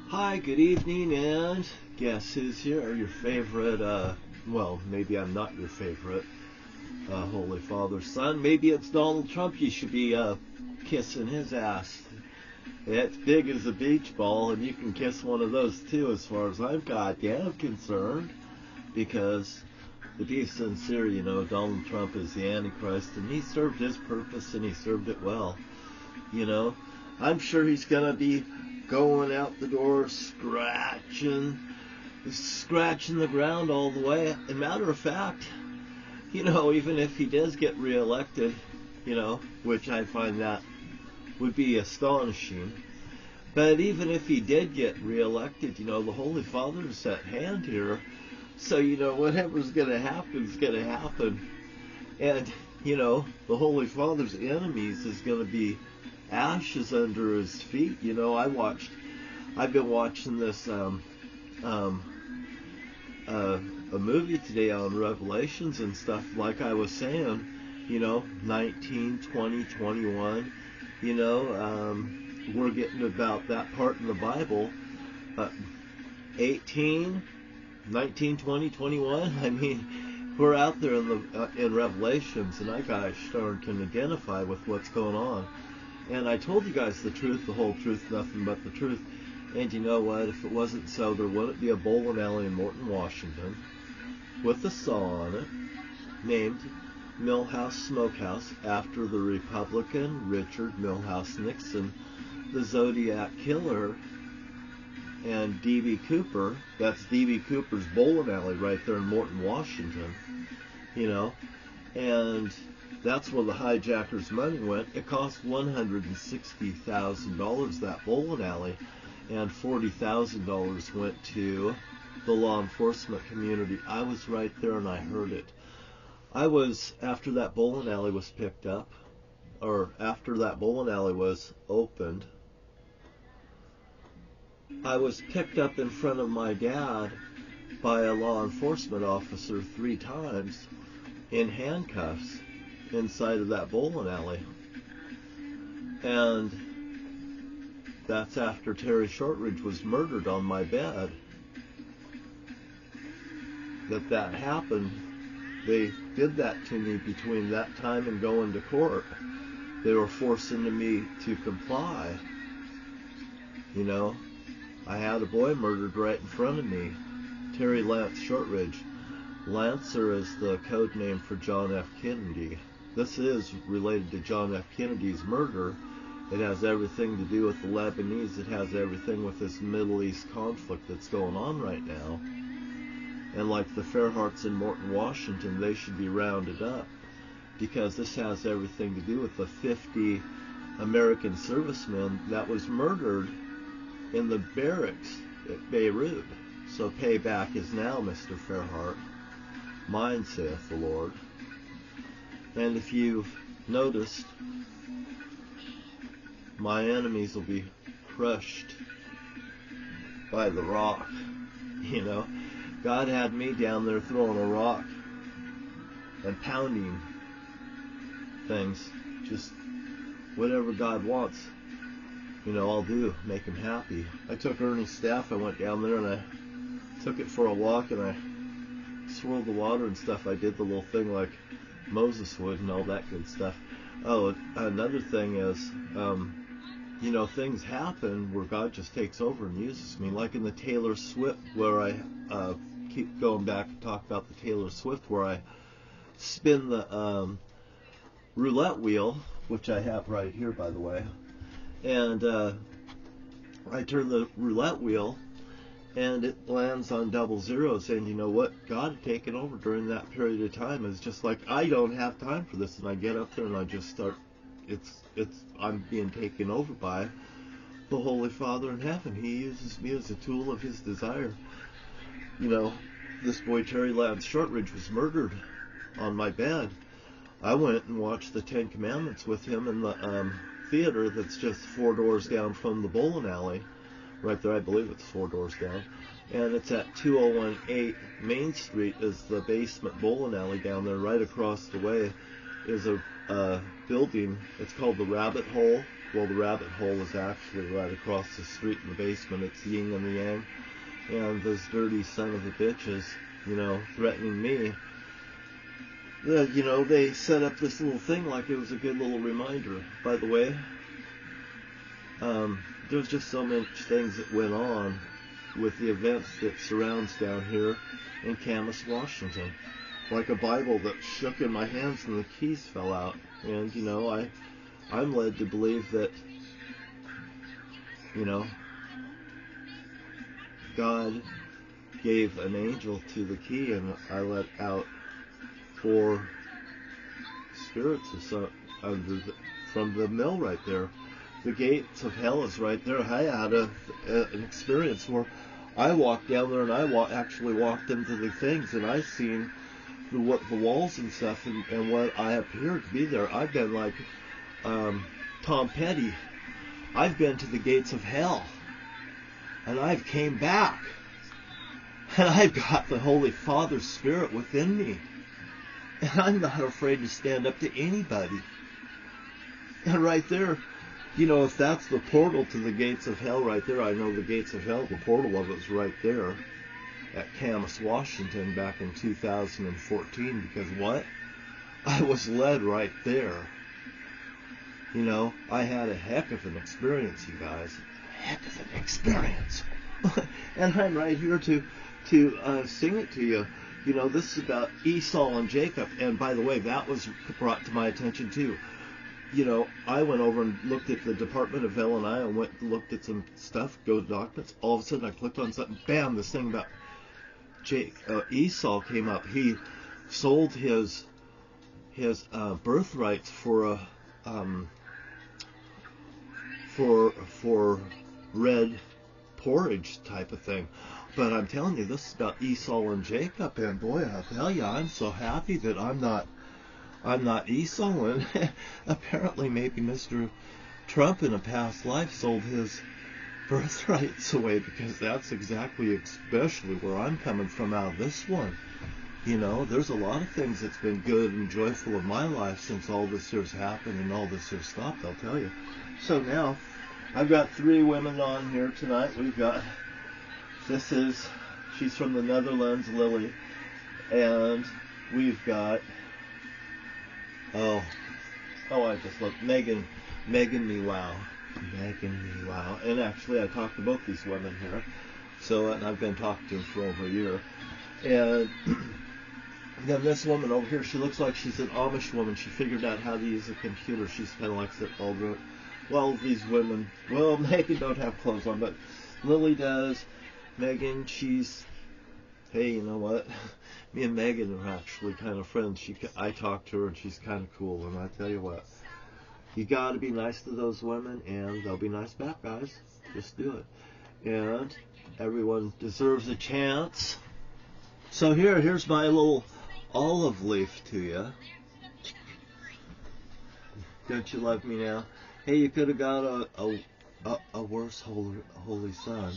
Hi, good evening, and guess who's here? Your favorite, well, maybe I'm not your favorite Holy Father's son. Maybe it's Donald Trump you should be kissing his ass. It's big as a beach ball, and you can kiss one of those too, as far as I'm goddamn concerned, because to be sincere, Donald Trump is the Antichrist, and he served his purpose, and he served it well. You know, I'm sure he's gonna be going out the door scratching the ground all the way. As a matter of fact, even if he does get reelected, which I find that would be astonishing. But even if he did get reelected, the Holy Father's at hand here. So, whatever's going to happen is going to happen. And, the Holy Father's enemies is going to be ashes under his feet. I've been watching this a movie today on Revelations and stuff, like I was saying, 19, 20, 21, we're getting about that part in the Bible, 18, 19, 20, 21, I mean, we're out there in Revelations, and I gosh darn can identify with what's going on. And I told you guys the truth, the whole truth, nothing but the truth. And you know what? If it wasn't so, there wouldn't be a bowling alley in Morton, Washington, with a saw on it, named Milhouse Smokehouse, after the Republican Richard Milhouse Nixon, the Zodiac Killer, and D.B. Cooper. That's D.B. Cooper's bowling alley right there in Morton, Washington. And that's where the hijackers' money went. It cost $160,000, that bowling alley, and $40,000 went to the law enforcement community. I was right there and I heard it. After that bowling alley was picked up, or after that bowling alley was opened, I was picked up in front of my dad by a law enforcement officer 3 times in handcuffs inside of that bowling alley. And that's after Terry Shortridge was murdered on my bed. That happened. They did that to me between that time and going to court. They were forcing me to comply. I had a boy murdered right in front of me, Terry Lance Shortridge. Lancer is the code name for John F. Kennedy. This is related to John F. Kennedy's murder. It has everything to do with the Lebanese. It has everything with this Middle East conflict that's going on right now. And like the Fairhearts in Morton, Washington, they should be rounded up, because this has everything to do with the 50 American servicemen that was murdered in the barracks at Beirut. So payback is now, Mr. Fairheart. Mine, saith the Lord. And if you've noticed, my enemies will be crushed by the rock. God had me down there throwing a rock and pounding things. Just whatever God wants, I'll do. Make him happy. I took Ernie's staff, I went down there and I took it for a walk and I swirled the water and stuff. I did the little thing like Moses would and all that good stuff. Oh, another thing is, things happen where God just takes over and uses me. Like in the Taylor Swift, where I keep going back and talk about the Taylor Swift, where I spin the roulette wheel, which I have right here, by the way. And I turn the roulette wheel and it lands on double zeros. And you know what? God had taken over during that period of time. It's just like, I don't have time for this. And I get up there and I just start, I'm being taken over by the Holy Father in heaven. He uses me as a tool of his desire. This boy Terry Lance Shortridge was murdered on my bed. I went and watched the 10 Commandments with him in the theater that's just 4 doors down from the bowling alley. Right there, I believe it's 4 doors down. And it's at 2018 Main Street is the basement bowling alley down there. Right across the way is a building. It's called the Rabbit Hole. Well, the rabbit hole is actually right across the street in the basement. It's yin and the yang. And those dirty son of a bitches, threatening me. They set up this little thing like it was a good little reminder. By the way, there's just so many things that went on with the events that surrounds down here in Camas, Washington. Like a Bible that shook in my hands and the keys fell out. And, I'm led to believe that, God gave an angel to the key, and I let out 4 spirits from the mill right there. The gates of hell is right there. I had an experience where I walked down there, and I actually walked into the things, and I seen the walls and stuff, and what I appeared to be there. I've been like Tom Petty. I've been to the gates of hell, and I've came back, and I've got the Holy Father's Spirit within me, and I'm not afraid to stand up to anybody. And right there, if that's the portal to the gates of hell right there, I know the gates of hell, the portal of it's right there at Camas, Washington back in 2014, because what? I was led right there. I had a heck of an experience, you guys. Heck of an experience. And I'm right here to sing it to you. This is about Esau and Jacob. And by the way, that was brought to my attention too. I went over and looked at the Department of Illinois and looked at some stuff, go to documents. All of a sudden I clicked on something, bam, this thing about Esau came up. He sold his birthrights for red porridge type of thing. But I'm telling you, this is about Esau and Jacob, and boy, I tell you, I'm so happy that I'm not Esau. And apparently, maybe Mr. Trump in a past life sold his birthrights away, because that's exactly, especially where I'm coming from out of this one. There's a lot of things that's been good and joyful in my life since all this here's happened and all this here's stopped, I'll tell you. So now, I've got 3 women on here tonight. She's from the Netherlands, Lily. And we've got, I just looked, Megan Mewow. And actually, I talked to both these women here. And I've been talking to them for over a year. And then this woman over here, she looks like she's an Amish woman. She figured out how to use a computer. She's kind of like that. Well, these women, Megan don't have clothes on, but Lily does. Megan, hey, you know what? Me and Megan are actually kind of friends. I talk to her, and she's kind of cool. And I tell you what, you got to be nice to those women, and they'll be nice back, guys. Just do it. And everyone deserves a chance. So here's my little olive leaf to you. Don't you love me now? Hey, you could have got a worse holy son.